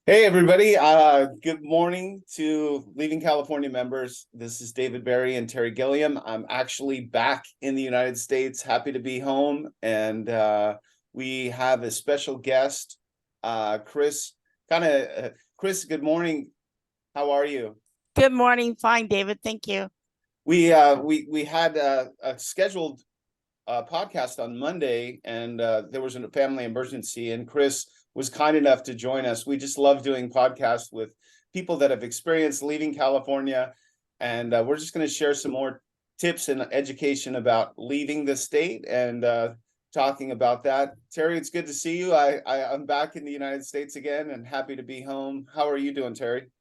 Hey everybody, good morning to Leaving California members. This is David Barry and Terry Gilliam. I'm actually back in the United States, happy to be home, and we have a special guest, Chris. Chris, good morning. How are you? Good morning. Fine, David. Thank you. We had a scheduled podcast on Monday, and there was a family emergency, and Chris was kind enough to join us. We just love doing podcasts with people that have experienced leaving California, and we're just going to share some more tips and education about leaving the state and talking about that. Terry, it's good to see you. I'm back in the United States again and happy to be home. How are you doing, Terry?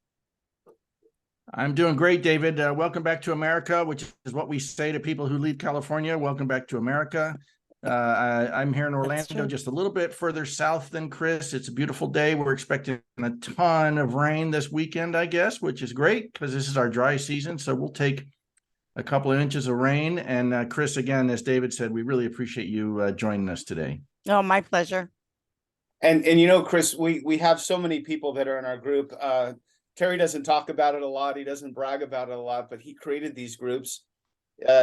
I'm doing great, David. Welcome back to America, which is what we say to people who leave California. Welcome back to America. I'm here in Orlando, just a little bit further south than Chris. It's a beautiful day. We're expecting a ton of rain this weekend, I guess, which is great because this is our dry season. So we'll take a couple of inches of rain. And Chris, again, as David said, we really appreciate you joining us today. Oh, my pleasure. And you know, Chris, we have so many people that are in our group. Terry doesn't talk about it a lot. He doesn't brag about it a lot, but he created these groups.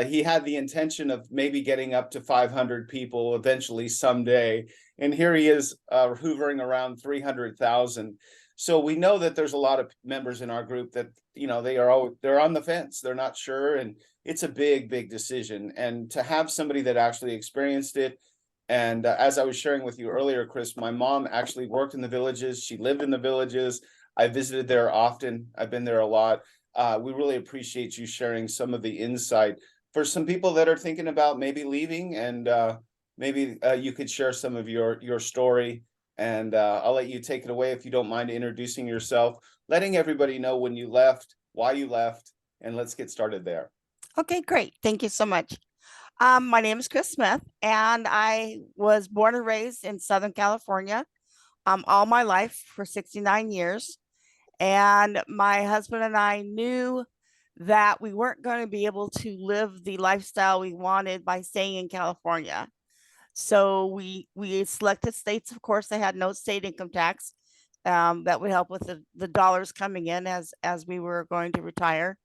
He had the intention of maybe getting up to 500 people eventually someday. And here he is hoovering around 300,000. So we know that there's a lot of members in our group that, you know, they're on the fence. They're not sure. And it's a big decision. And to have somebody that actually experienced it. And as I was sharing with you earlier, Chris, my mom actually worked in the villages. She lived in the villages. I visited there often. I've been there a lot. We really appreciate you sharing some of the insight for some people that are thinking about maybe leaving, and maybe you could share some of your story. And I'll let you take it away if you don't mind introducing yourself, letting everybody know when you left, why you left, and let's get started there. Okay, great. Thank you so much. My name is Chris Smith, and I was born and raised in Southern California all my life for 69 years. And my husband and I knew that we weren't going to be able to live the lifestyle we wanted by staying in California. So we selected states, of course, that had no state income tax. That would help with the dollars coming in as we were going to retire.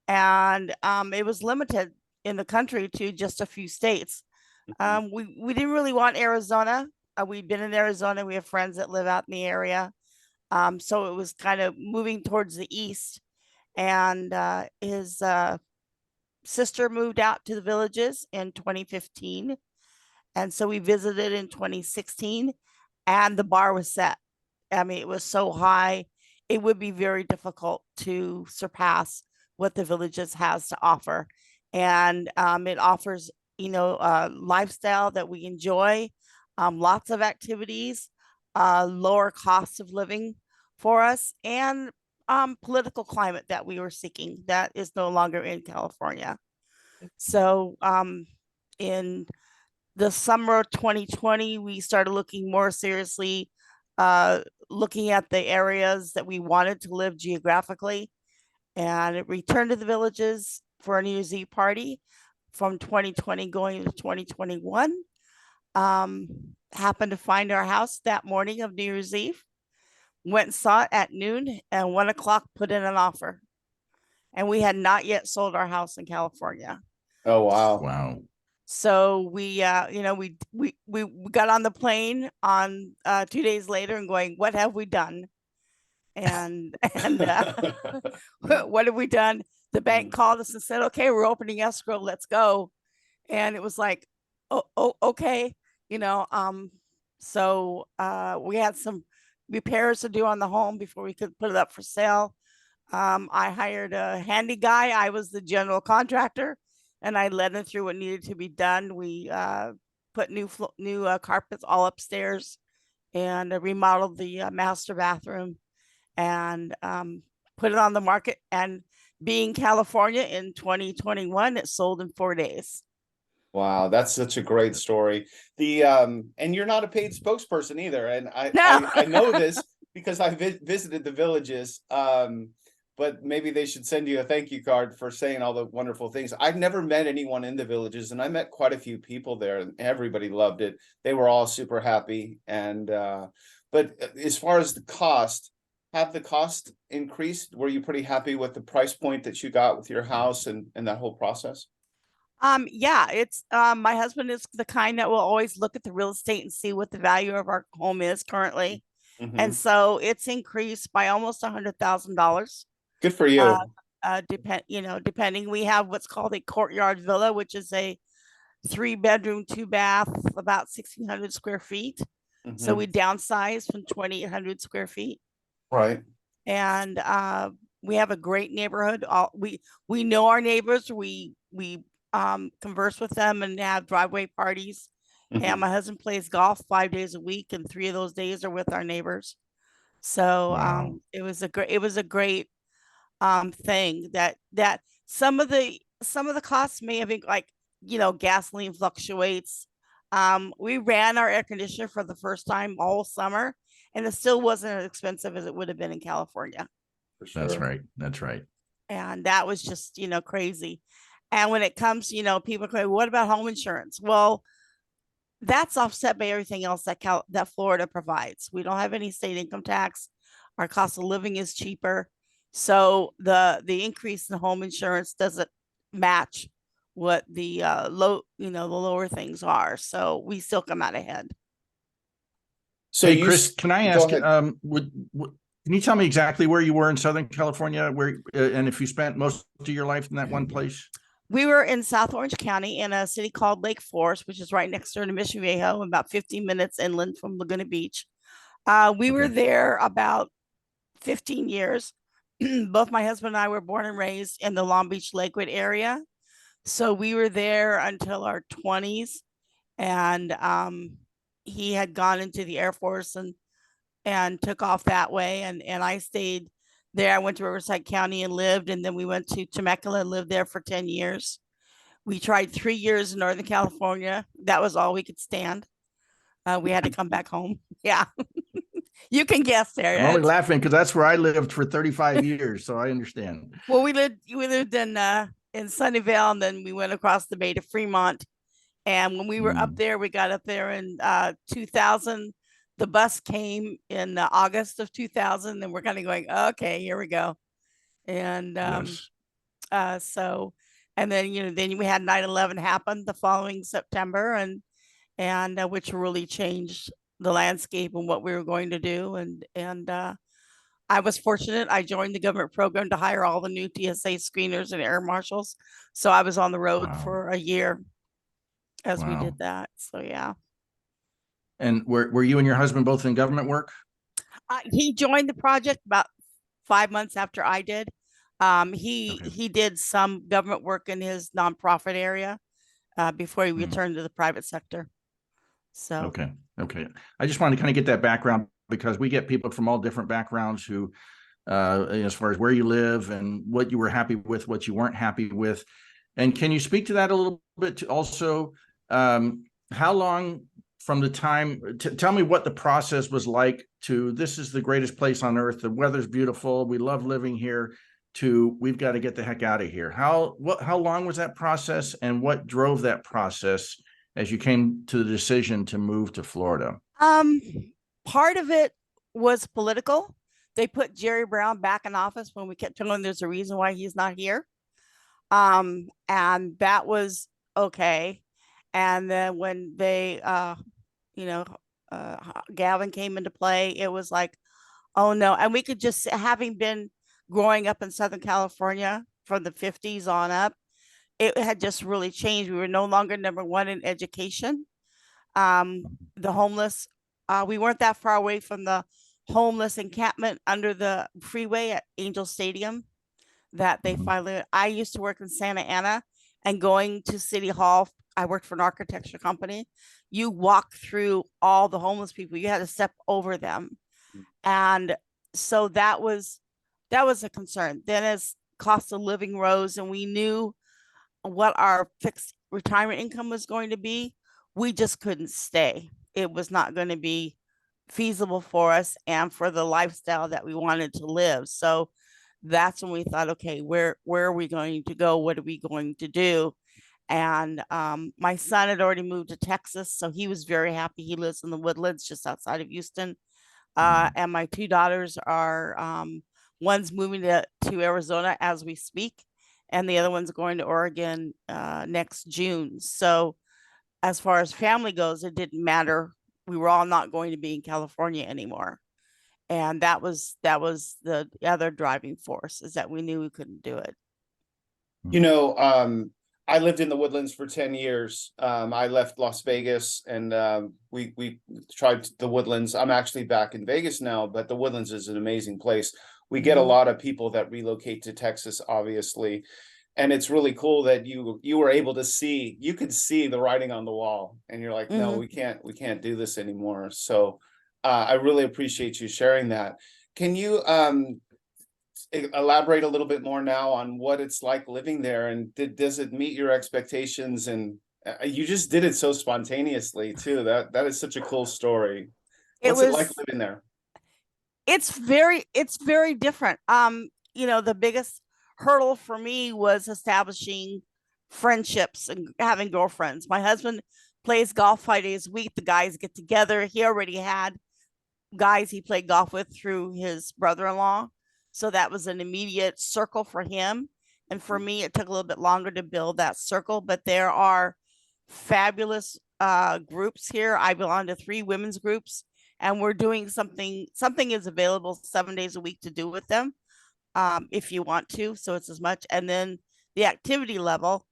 And it was limited in the country to just a few states. We didn't really want Arizona. We'd been in Arizona. We have friends that live out in the area. So it was kind of moving towards the east. And his sister moved out to the villages in 2015. And so we visited in 2016, and the bar was set. I mean, it was so high, it would be very difficult to surpass what the villages has to offer. And it offers, lifestyle that we enjoy, lots of activities, lower costs of living for us, and political climate that we were seeking that is no longer in California. So in the summer of 2020, we started looking more seriously, looking at the areas that we wanted to live geographically, and returned to the villages for a New Year's Eve party from 2020 going into 2021. Happened to find our house that morning of New Year's Eve, went and saw it at noon, and 1 o'clock put in an offer. And we had not yet sold our house in California. Oh, wow. Wow. So we got on the plane on 2 days later and going, what have we done? And what have we done? The bank called us and said, okay, we're opening escrow, let's go. And it was like, oh okay, so we had some repairs to do on the home before we could put it up for sale. I hired a handy guy. I was the general contractor, and I led him through what needed to be done. We put new carpets all upstairs, and remodeled the master bathroom, and put it on the market. And being California in 2021, it sold in 4 days. Wow, that's such a great story. The and you're not a paid spokesperson either, and I No. I know this because I visited the villages. But maybe they should send you a thank you card for saying all the wonderful things. I've never met anyone in the villages, and I met quite a few people there, and everybody loved it. They were all super happy. And but as far as the cost, have the cost increased? Were you pretty happy with the price point that you got with your house and that whole process? Yeah, it's my husband is the kind that will always look at the real estate and see what the value of our home is currently. And Mhm. so it's increased by almost $100,000. Good for Uh, you. depending, we have what's called a courtyard villa, which is a 3 bedroom, 2 bath, about 1,600 square feet. So Mhm. we downsized from 2,800 square feet, Right. and we have a great neighborhood. We know our neighbors. We converse with them and have driveway parties. And Mhm. my husband plays golf 5 days a week, and 3 of those days are with our neighbors. So Wow. it was a great thing that some of the costs may have been like, gasoline fluctuates. We ran our air conditioner for the first time all summer, and it still wasn't as expensive as it would have been in California. For That's sure. right. That's right. And that was just, crazy. And when it comes, people go, what about home insurance? Well, that's offset by everything else that Florida provides. We don't have any state income tax. Our cost of living is cheaper. So the increase in home insurance doesn't match what the the lower things are. So we still come out ahead. So Hey, Chris, can I go ask, ahead. can you tell me exactly where you were in Southern California, and if you spent most of your life in that one place? We were in South Orange County in a city called Lake Forest, which is right next door to Mission Viejo, about 15 minutes inland from Laguna Beach. We were Okay. there about 15 years. Both my husband and I were born and raised in the Long Beach Lakewood area. So we were there until our 20s. And he had gone into the Air Force and took off that way. And I stayed there. I went to Riverside County and lived. And then we went to Temecula and lived there for 10 years. We tried 3 years in Northern California. That was all we could stand. We had to come back home. Yeah. You can guess I'm only there. laughing because that's where I lived for 35 years, so I understand. Well, we lived in Sunnyvale, and then we went across the bay to Fremont. And when we were up there, we got up there in 2000. The bus came in August of 2000, and we're kind of going, okay, here we go. And Yes. so, and then then we had 9/11 happen the following September, and which really changed the landscape and what we were going to do. And I was fortunate. I joined the government program to hire all the new TSA screeners and air marshals. So I was on the road Wow. for a year as we Wow. did that. So yeah. And were you and your husband both in government work? He joined the project about 5 months after I did. He Okay. he did some government work in his nonprofit area before he Hmm. returned to the private sector. So Okay. Okay. I just wanted to kind of get that background because we get people from all different backgrounds who, as far as where you live and what you were happy with, what you weren't happy with. And can you speak to that a little bit to also, how long from the time, tell me what the process was like to this is the greatest place on earth. The weather's beautiful. We love living here to we've got to get the heck out of here. How long was that process and what drove that process as you came to the decision to move to Florida? um part of it was political. They put Jerry Brown back in office when we kept telling there's a reason why he's not here. And that was okay. And then when they you know Gavin came into play, it was like, oh no. And we could just, having been growing up in Southern California from the 50s on up, it had just really changed. We were no longer number one in education. The homeless, we weren't that far away from the homeless encampment under the freeway at Angel Stadium that they Mhm. finally, I used to work in Santa Ana, and going to City Hall, I worked for an architecture company. You walk through all the homeless people, you had to step over them. And so that was a concern. Then as cost of living rose and we knew what our fixed retirement income was going to be, we just couldn't stay. It was not going to be feasible for us and for the lifestyle that we wanted to live. So that's when we thought, okay, where are we going to go? What are we going to do? And my son had already moved to Texas, so he was very happy. He lives in the Woodlands just outside of Houston. And my two daughters are, one's moving to Arizona as we speak, and the other one's going to Oregon next June. So as far as family goes, it didn't matter. We were all not going to be in California anymore. And that was the other driving force, is that we knew we couldn't do it. You know, I lived in the Woodlands for 10 years. I left Las Vegas and we tried the Woodlands. I'm actually back in Vegas now, but the Woodlands is an amazing place. We get a lot of people that relocate to Texas, obviously. And it's really cool that you were able to see, you could see the writing on the wall, and you're like, no, we can't do this anymore. So I really appreciate you sharing that. Can you elaborate a little bit more now on what it's like living there, and does it meet your expectations? And you just did it so spontaneously too. That is such a cool story. What's it like living there? It's very different. The biggest hurdle for me was establishing friendships and having girlfriends. My husband plays golf 5 days a week. The guys get together. He already had guys he played golf with through his brother-in-law. So that was an immediate circle for him. And for me, it took a little bit longer to build that circle, but there are fabulous groups here. I belong to 3 women's groups, and we're doing something is available 7 days a week to do with them, if you want to. So it's as much. And then the activity level,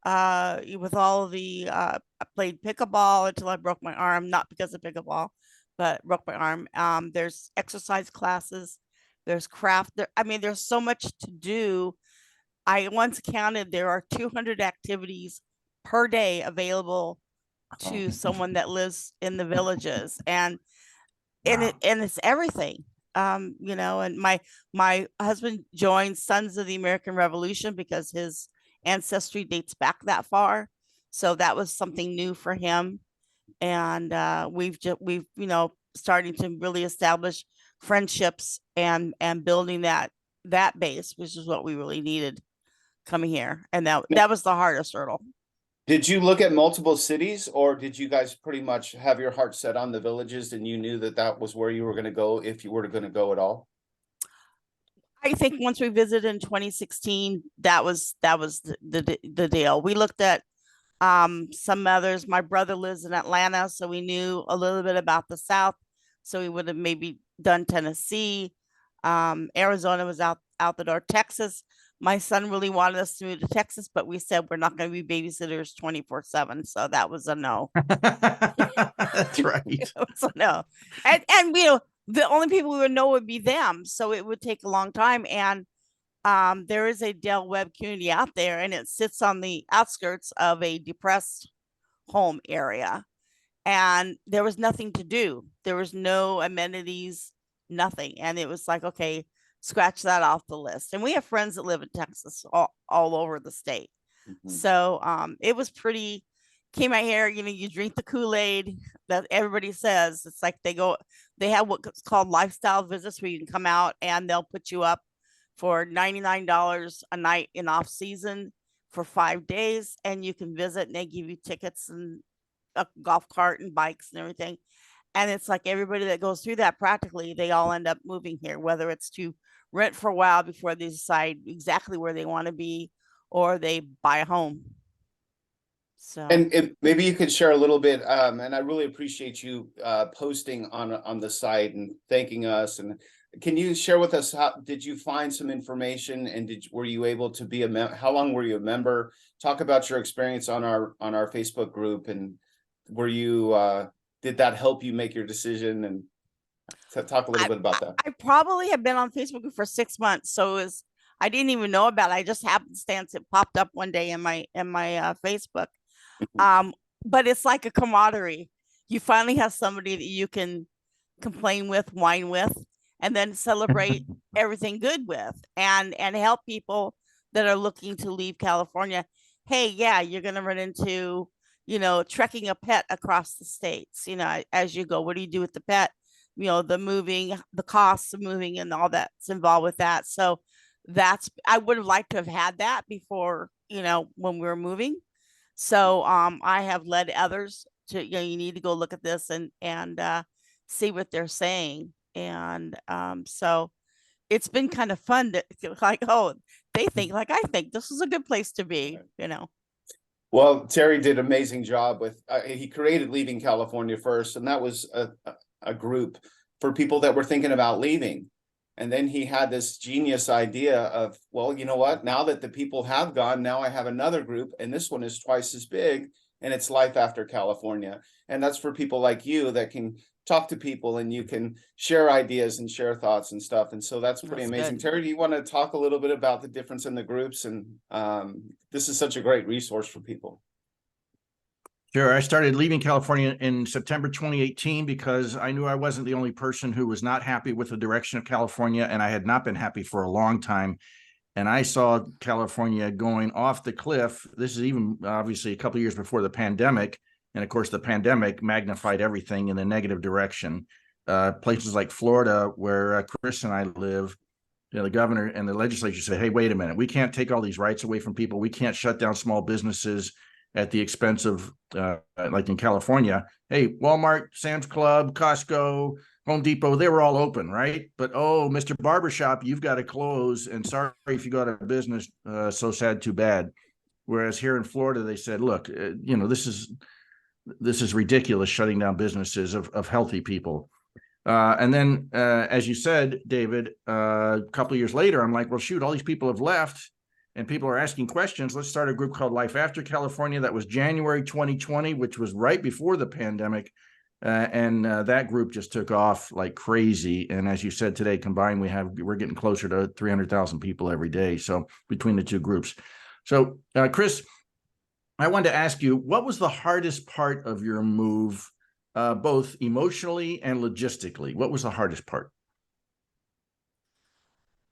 with all of the, I played pickleball until I broke my arm, not because of pickleball, but broke my arm. There's exercise classes, there's craft there. I mean, there's so much to do. I once counted, there are 200 activities per day available to someone that lives in the villages. And it's everything. And my husband joined Sons of the American Revolution because his ancestry dates back that far. So that was something new for him. And we've starting to really establish friendships and building that base, which is what we really needed coming here. And that was the hardest hurdle. Did you look at multiple cities, or did you guys pretty much have your heart set on the villages, and you knew that was where you were going to go if you were going to go at all? I think once we visited in 2016, that was the deal. We looked at some others. My brother lives in Atlanta, so we knew a little bit about the South. So we would have maybe done Tennessee. Arizona was out the door. Texas, my son really wanted us to move to Texas, but we said we're not going to be babysitters 24/7. So that was a no. That's right. It was a no. And the only people we would know would be them. So it would take a long time. And there is a Del Webb community out there, and it sits on the outskirts of a depressed home area. And there was nothing to do. There was no amenities, nothing. And it was like, okay, scratch that off the list. And we have friends that live in Texas all over the state. So it was pretty, came out here, you drink the Kool-Aid that everybody says. It's like they have what's called lifestyle visits, where you can come out and they'll put you up for $99 a night in off season for 5 days, and you can visit, and they give you tickets and a golf cart and bikes and everything. And it's like everybody that goes through that, practically they all end up moving here, whether it's to rent for a while before they decide exactly where they want to be, or they buy a home. So and maybe you could share a little bit, and I really appreciate you posting on the site and thanking us. And can you share with us, how did you find some information, and were you able to be how long were you a member? Talk about your experience on our Facebook group, and were you did that help you make your decision? And talk a little bit about that. I probably have been on Facebook for 6 months, so I didn't even know about it. I just happenstance it popped up one day in my Facebook. But it's like a camaraderie. You finally have somebody that you can complain with, whine with, and then celebrate everything good with, and help people that are looking to leave California. Hey, yeah, you're going to run into, trekking a pet across the states, as you go. What do you do with the pet? The moving, the costs of moving, and all that's involved with that. So I would have liked to have had that before, when we were moving. So I have led others to, you need to go look at this and see what they're saying. And so it's been kind of fun to like, oh, they think like I think this is a good place to be, you know. Well, Terry did an amazing job with, he created Leaving California First, and that was a group for people that were thinking about leaving. And then he had this genius idea of, well, you know what, now that the people have gone, now I have another group, and this one is twice as big, and it's Life After California. And that's for people like you that can talk to people and you can share ideas and share thoughts and stuff. And so that's pretty amazing. Good. Terry, do you want to talk a little bit about the difference in the groups? And this is such a great resource for people. Sure. I started Leaving California in September 2018 because I knew I wasn't the only person who was not happy with the direction of California, and I had not been happy for a long time. And I saw California going off the cliff. This is even obviously a couple of years before the pandemic. And of course, the pandemic magnified everything in the negative direction. Places like Florida, where Chris and I live, you know, the governor and the legislature said, hey, wait a minute, we can't take all these rights away from people. We can't shut down small businesses at the expense of, like in California, hey, Walmart, Sam's Club, Costco, Home Depot, they were all open, right? But, oh, Mr. Barbershop, you've got to close. And sorry if you go out of business, so sad, too bad. Whereas here in Florida, they said, look, you know, this is ridiculous, shutting down businesses of healthy people. And then, as you said, David, a couple of years later, I'm like, well, shoot, all these people have left and people are asking questions. Let's start a group called Life After California. That was January 2020, which was right before the pandemic. And that group just took off like crazy. And as you said today, combined, we're getting closer to 300,000 people every day. So between the two groups. So, Chris, I wanted to ask you, what was the hardest part of your move, both emotionally and logistically? What was the hardest part?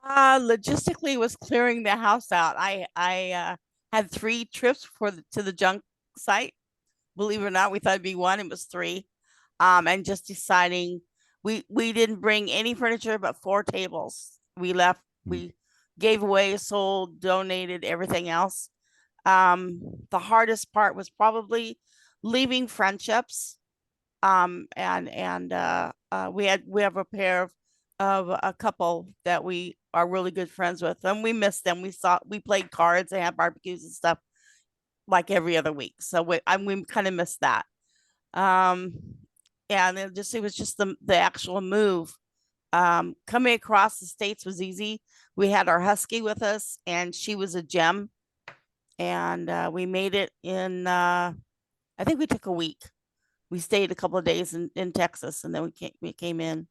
Logistically was clearing the house out. I had 3 trips to the junk site. Believe it or not, we thought it'd be 1, it was 3. And just deciding we didn't bring any furniture but 4 tables. We left, we gave away, sold, donated everything else. The hardest part was probably leaving friendships. And we have a pair of a couple that we are really good friends with, and we miss them. We played cards and had barbecues and stuff like every other week. So we kind of missed that. And it was just the actual move. Coming across the states was easy. We had our husky with us, and she was a gem. And we made it in, I think we took a week. We stayed a couple of days in Texas, and then we came in.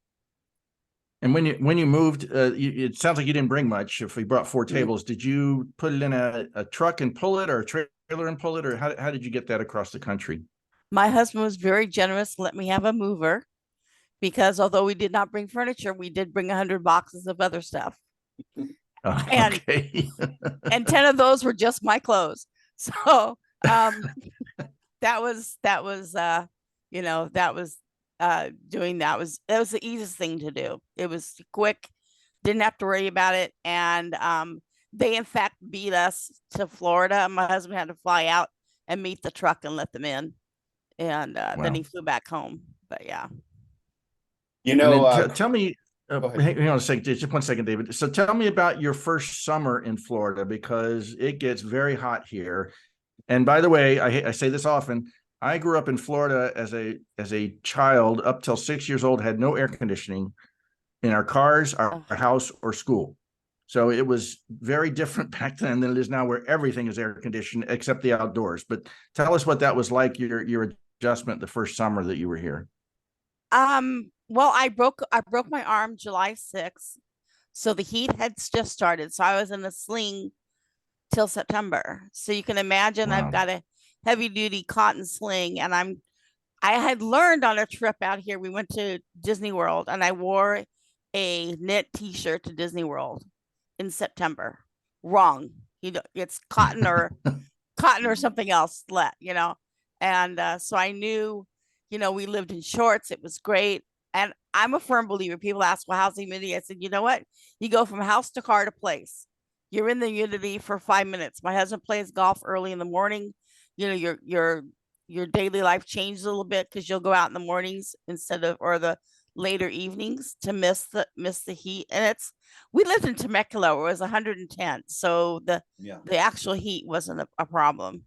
And when you moved, it sounds like you didn't bring much. If we brought 4 tables, did you put it in a truck and pull it, or a trailer and pull it, or how did you get that across the country? My husband was very generous, let me have a mover, because although we did not bring furniture, we did bring 100 boxes of other stuff. Oh, okay. And 10 of those were just my clothes. So that was doing that was the easiest thing to do. It was quick, didn't have to worry about it. And they in fact beat us to Florida. My husband had to fly out and meet the truck and let them in. And then he flew back home. But yeah. You know, tell me, hang on a second, just 1 second, David. So tell me about your first summer in Florida, because it gets very hot here. And by the way, I say this often, I grew up in Florida as a child up till 6 years old, had no air conditioning in our cars, our house, or school. So it was very different back then than it is now, where everything is air conditioned except the outdoors. But tell us what that was like, your adjustment the first summer that you were here. Well, I broke my arm July 6th. So the heat had just started. So I was in a sling till September. So you can imagine I've got a heavy duty cotton sling, and I had learned on a trip out here. We went to Disney World, and I wore a knit t-shirt to Disney World in September. Wrong. It's cotton or something else, and so I knew, we lived in shorts. It was great. And I'm a firm believer. People ask, well, how's the humidity? I said, you know what? You go from house to car to place. You're in the humidity for 5 minutes. My husband plays golf early in the morning. Your daily life changes a little bit because you'll go out in the mornings or the later evenings to miss the heat. And we lived in Temecula where it was 110, so the actual heat wasn't a problem.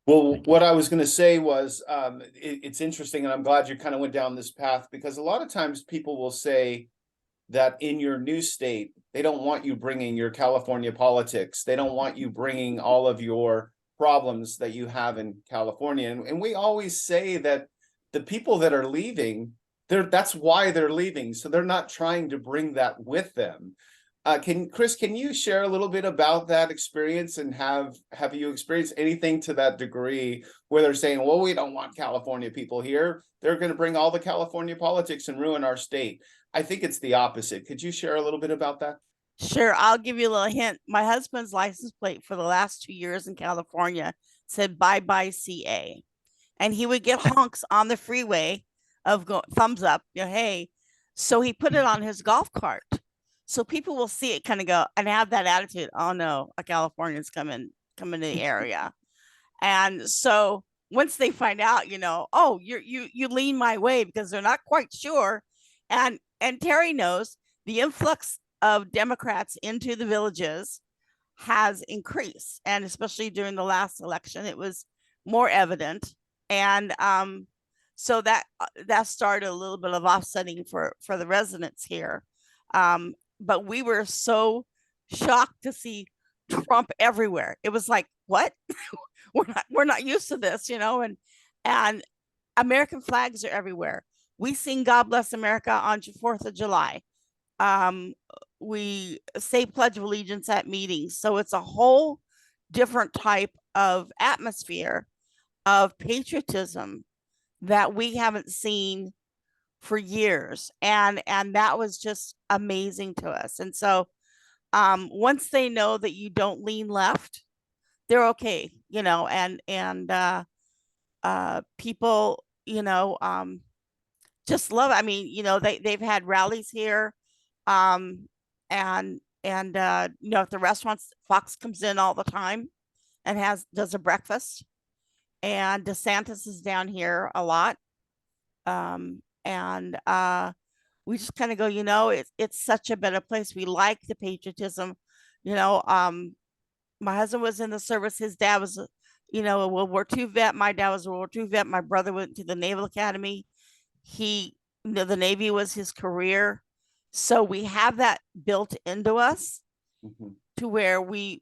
Well, what I was going to say was, it's interesting, and I'm glad you kind of went down this path, because a lot of times people will say that in your new state, they don't want you bringing your California politics. They don't want you bringing all of your problems that you have in California. And we always say that the people that are leaving, that's why they're leaving. So they're not trying to bring that with them. Chris, can you share a little bit about that experience, and have you experienced anything to that degree where they're saying, well, we don't want California people here. They're going to bring all the California politics and ruin our state. I think it's the opposite. Could you share a little bit about that? Sure, I'll give you a little hint. My husband's license plate for the last 2 years in California said bye bye CA. And he would get honks on the freeway of thumbs up, hey. So he put it on his golf cart. So people will see it kind of go and have that attitude. Oh no, a Californian's coming to the area. And so once they find out, oh, you lean my way, because they're not quite sure. And Terry knows the influx of Democrats into the villages has increased. And especially during the last election, it was more evident. And so that started a little bit of offsetting for the residents here. But we were so shocked to see Trump everywhere. It was like, what? we're not used to this, and American flags are everywhere. We sing God Bless America on 4th of July. We say Pledge of Allegiance at meetings. So it's a whole different type of atmosphere of patriotism that we haven't seen for years. And that was just amazing to us. And so once they know that you don't lean left, they're okay, and people, just love it. I mean, they've had rallies here. At the restaurants, Fox comes in all the time and does a breakfast, and DeSantis is down here a lot. We just kind of go, it's such a better place. We like the patriotism, my husband was in the service. His dad was, a World War II vet. My dad was a World War II vet. My brother went to the Naval Academy. The Navy was his career. So we have that built into us, to where we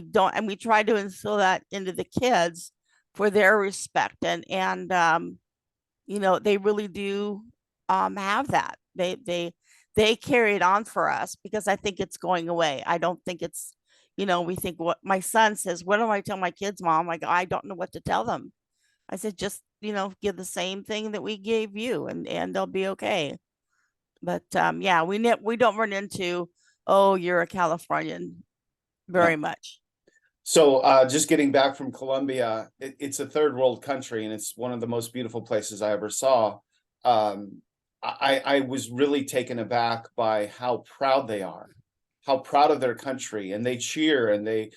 don't, and we try to instill that into the kids for their respect. And they really do have that. They carry it on for us, because I think it's going away. I don't think it's, we think, what my son says, what do I tell my kids, Mom? I go, I don't know what to tell them. I said, just, give the same thing that we gave you, and they'll be okay. But yeah, we don't run into, oh, you're a Californian very much. So just getting back from Colombia, it's a third world country, and it's one of the most beautiful places I ever saw. I was really taken aback by how proud they are, how proud of their country, and they cheer, and they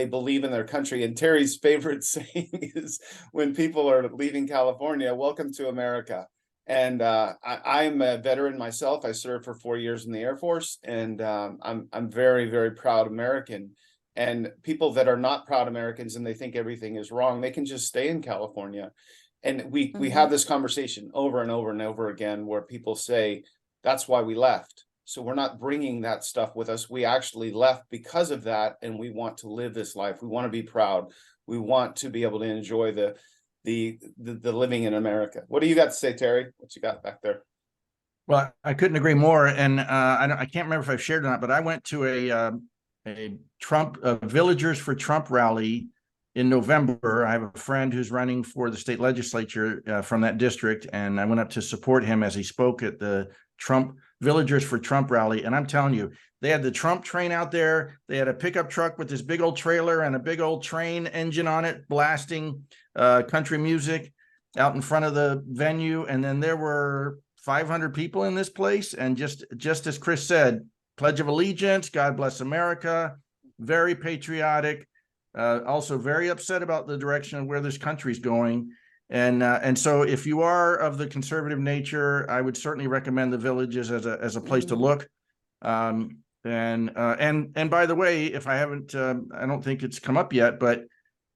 believe in their country. And Terry's favorite saying is, when people are leaving California, welcome to America. And I'm a veteran myself. I served for 4 years in the Air Force, and I'm very, very proud American. And people that are not proud Americans and they think everything is wrong, they can just stay in California. And we have this conversation over and over and over again, where people say, that's why we left. So we're not bringing that stuff with us. We actually left because of that, and we want to live this life. We want to be proud. We want to be able to enjoy the living in America. What do you got to say, Terry? What you got back there? Well, I couldn't agree more. And I can't remember if I've shared or not, but I went to a Trump Villagers for Trump rally in November. I have a friend who's running for the state legislature from that district, and I went up to support him as he spoke at the Trump Villagers for Trump rally. And I'm telling you, they had the Trump train out there. They had a pickup truck with this big old trailer and a big old train engine on it, blasting country music out in front of the venue. And then there were 500 people in this place. And just as Chris said, Pledge of Allegiance, God Bless America, very patriotic, also very upset about the direction of where this country's going. And so if you are of the conservative nature, I would certainly recommend the villages as a place to look. And by the way, if I haven't, I don't think it's come up yet, but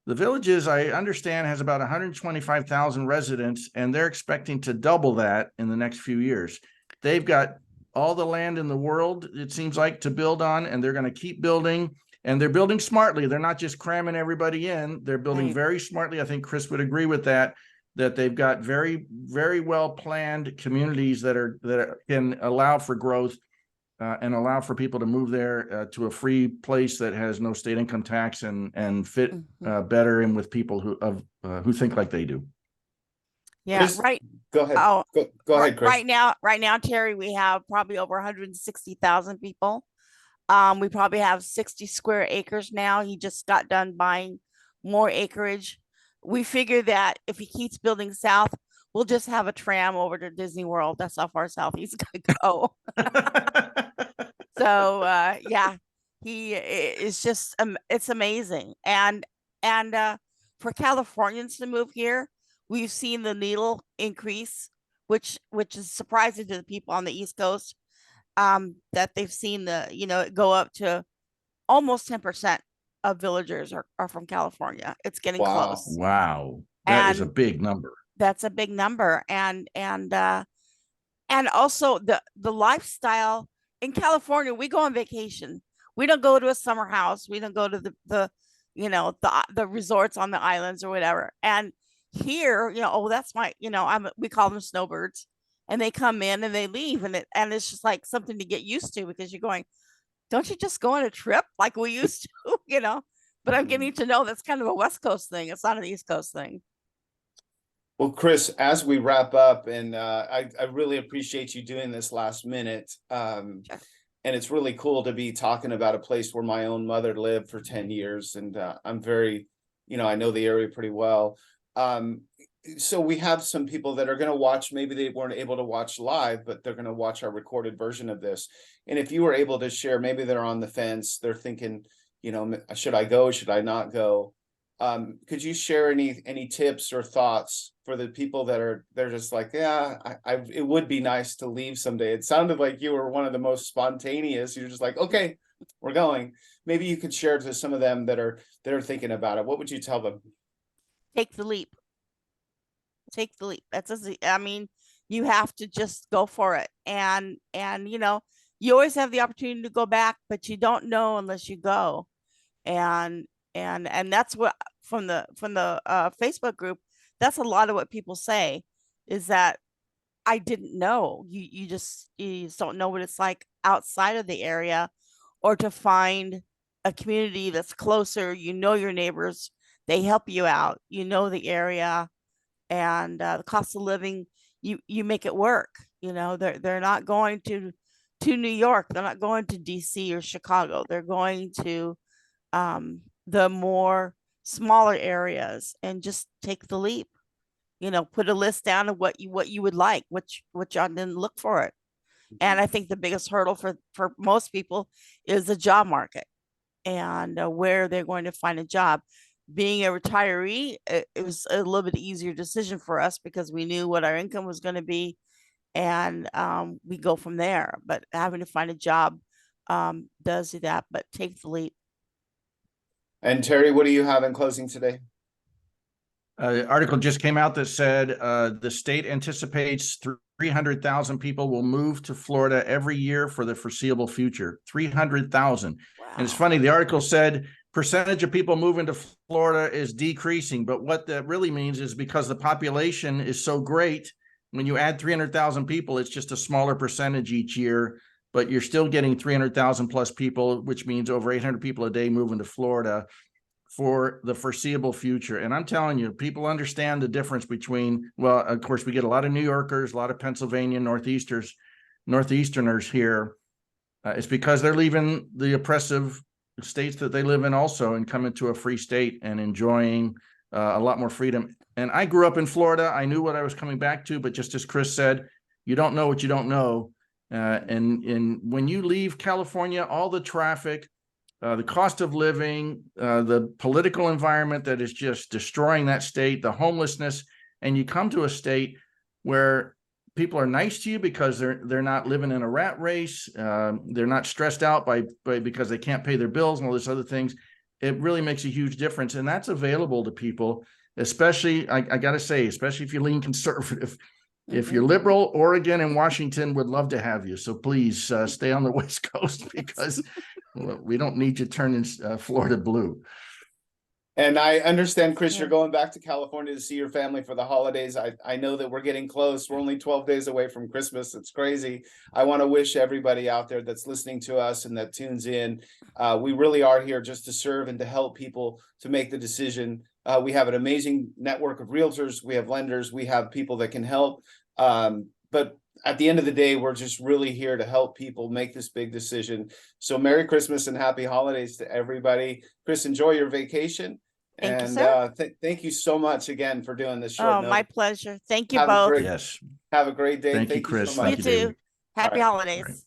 the villages, I understand, has about 125,000 residents, and they're expecting to double that in the next few years. They've got all the land in the world, it seems like, to build on, and they're going to keep building, and they're building smartly. They're not just cramming everybody in. They're building very smartly. I think Chris would agree with that they've got very, very well planned communities that can allow for growth and allow for people to move there to a free place that has no state income tax and fit better in with people who think like they do. Yeah, Chris, right. Go ahead. Oh, go ahead, Chris. Right now, Terry, we have probably over 160,000 people. We probably have 60 square acres now. He just got done buying more acreage. We figure that if he keeps building south, we'll just have a tram over to Disney World. That's how far south he's gonna go. So yeah, he is just it's amazing. And for Californians to move here, we've seen the needle increase, which is surprising to the people on the East Coast. That they've seen it go up to almost 10% of villagers are from California. It's getting close. Wow. That is a big number. That's a big number. And also the lifestyle in California, we go on vacation. We don't go to a summer house. We don't go to the resorts on the islands or whatever. And here, that's we call them snowbirds, and they come in and they leave, and it's just like something to get used to, because you're going, don't you just go on a trip like we used to, but I'm getting to know that's kind of a West Coast thing. It's not an East Coast thing. Well, Chris, as we wrap up, and I really appreciate you doing this last minute. And it's really cool to be talking about a place where my own mother lived for 10 years. And I'm very, I know the area pretty well. So we have some people that are going to watch, maybe they weren't able to watch live, but they're going to watch our recorded version of this. And if you were able to share, maybe they're on the fence, they're thinking, should I go? Should I not go? Could you share any tips or thoughts for the people they're just like, yeah, it would be nice to leave someday. It sounded like you were one of the most spontaneous. You're just like, okay, we're going. Maybe you could share to some of them that are thinking about it. What would you tell them? Take the leap. Take the leap. You have to just go for it. And you always have the opportunity to go back, but you don't know unless you go. And that's what from the Facebook group, that's a lot of what people say, is that I didn't know. You just don't know what it's like outside of the area, or to find a community that's closer. Your neighbors, they help you out, the area, and the cost of living, you make it work. They're not going to New York, they're not going to DC or Chicago, they're going to the more smaller areas, and just take the leap. Put a list down of what you would like, which y'all didn't look for it. And I think the biggest hurdle for most people is the job market, and where they're going to find a job. Being a retiree, it was a little bit easier decision for us because we knew what our income was going to be, and we go from there. But having to find a job does do that. But take the leap. And Terry, what do you have in closing today? Article just came out that said the state anticipates 300,000 people will move to Florida every year for the foreseeable future. 300,000. Wow. And it's funny, the article said percentage of people moving to Florida is decreasing, but what that really means is because the population is so great, when you add 300,000 people, it's just a smaller percentage each year, but you're still getting 300,000 plus people, which means over 800 people a day moving to Florida for the foreseeable future. And I'm telling you, people understand the difference between, well, of course, we get a lot of New Yorkers, a lot of Pennsylvania Northeasterners here. It's because they're leaving the oppressive states that they live in also, and coming to a free state and enjoying a lot more freedom. And I grew up in Florida. I knew what I was coming back to, but just as Chris said, you don't know what you don't know. And when you leave California, all the traffic, the cost of living, the political environment that is just destroying that state, the homelessness, and you come to a state where people are nice to you because they're not living in a rat race. They're not stressed out by because they can't pay their bills and all these other things. It really makes a huge difference, and that's available to people, especially, I got to say, especially if you lean conservative. If you're liberal, Oregon and Washington would love to have you. So please stay on the West Coast, because we don't need you turning Florida blue. And I understand, Chris, Yeah. you're going back to California to see your family for the holidays. I know that we're getting close. We're only 12 days away from Christmas. It's crazy. I want to wish everybody out there that's listening to us and that tunes in. We really are here just to serve and to help people to make the decision. We have an amazing network of realtors. We have lenders. We have people that can help. But at the end of the day, we're just really here to help people make this big decision. So Merry Christmas and Happy Holidays to everybody. Chris, enjoy your vacation. Thank you, And sir. thank you so much again for doing this short Oh, my notice. pleasure. Thank you Have a both. great- Yes. Have a great day. Thank you, Thank you Chris. so much. You Thank you, too. David. Happy All right. holidays.